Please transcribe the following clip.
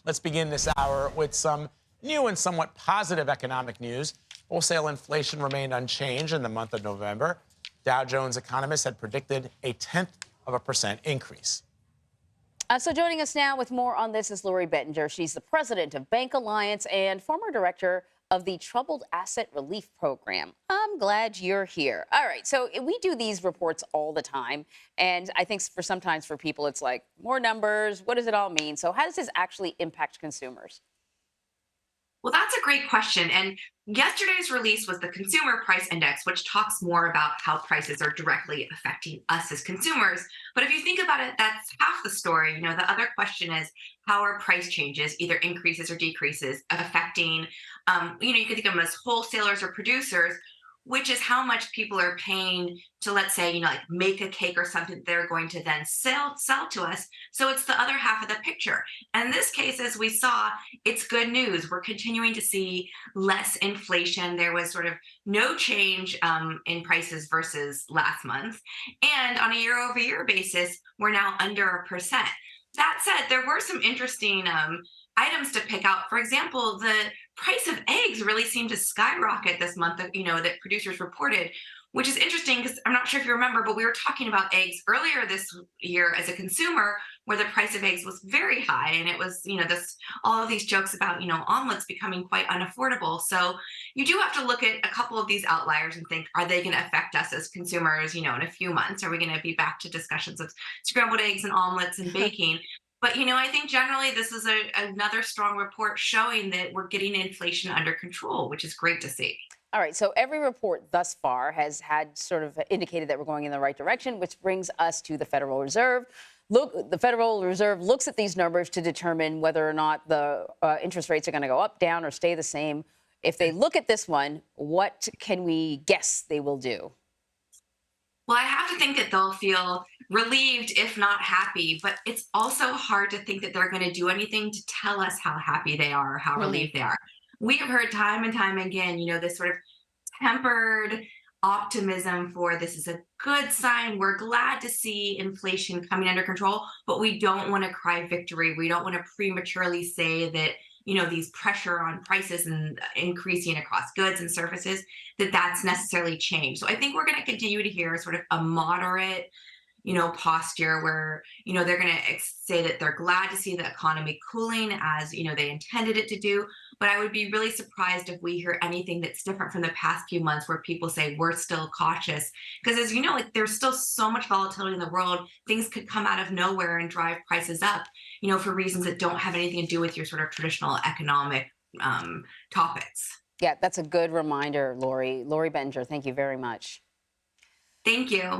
Let's begin this hour with some new and somewhat positive economic news. Wholesale inflation remained unchanged in the month of November. Dow Jones economists had predicted a 0.1% increase. So joining us now with more on this is Lori Bettinger. She's the president of BancAlliance and former director of the Troubled Asset Relief Program. I'm glad you're here. All right, so we do these reports all the time, and I think sometimes for people it's like, more numbers, what does it all mean? So how does this actually impact consumers? Well, that's a great question. And yesterday's release was the Consumer Price Index, which talks more about how prices are directly affecting us as consumers. But if you think about it, that's half the story. The other question is, how are price changes, either increases or decreases, affecting, you could think of them as wholesalers or producers, which is how much people are paying to, let's say, like make a cake or something they're going to then sell to us. So it's the other half of the picture. And in this case, as we saw, it's good news. We're continuing to see less inflation. There was sort of no change in prices versus last month. And on a year-over-year basis, we're now under 1%. That said, there were some interesting items to pick out. For example, the price of eggs really seemed to skyrocket this month, that producers reported, which is interesting because I'm not sure if you remember, but we were talking about eggs earlier this year as a consumer, where the price of eggs was very high. And it was, all of these jokes about, omelets becoming quite unaffordable. So you do have to look at a couple of these outliers and think, are they going to affect us as consumers, in a few months? Are we going to be back to discussions of scrambled eggs and omelets and baking? But, I think generally this is another strong report showing that we're getting inflation under control, which is great to see. All right, so every report thus far has had sort of indicated that we're going in the right direction, which brings us to the Federal Reserve. The Federal Reserve looks at these numbers to determine whether or not the interest rates are going to go up, down, or stay the same. If they look at this one, what can we guess they will do? Well, I have to think that they'll feel relieved, if not happy, but it's also hard to think that they're going to do anything to tell us how happy they are or how relieved they are. We have heard time and time again, this sort of tempered optimism for this is a good sign. We're glad to see inflation coming under control, but we don't want to cry victory. We don't want to prematurely say that, these pressure on prices and increasing across goods and services, that's necessarily changed. So I think we're going to continue to hear sort of a moderate, posture where, they're going to say that they're glad to see the economy cooling as, they intended it to do. But I would be really surprised if we hear anything that's different from the past few months where people say we're still cautious. Because as you know, there's still so much volatility in the world. Things could come out of nowhere and drive prices up, for reasons that don't have anything to do with your sort of traditional economic topics. Yeah, that's a good reminder, Lori. Lori Bettinger, thank you very much. Thank you.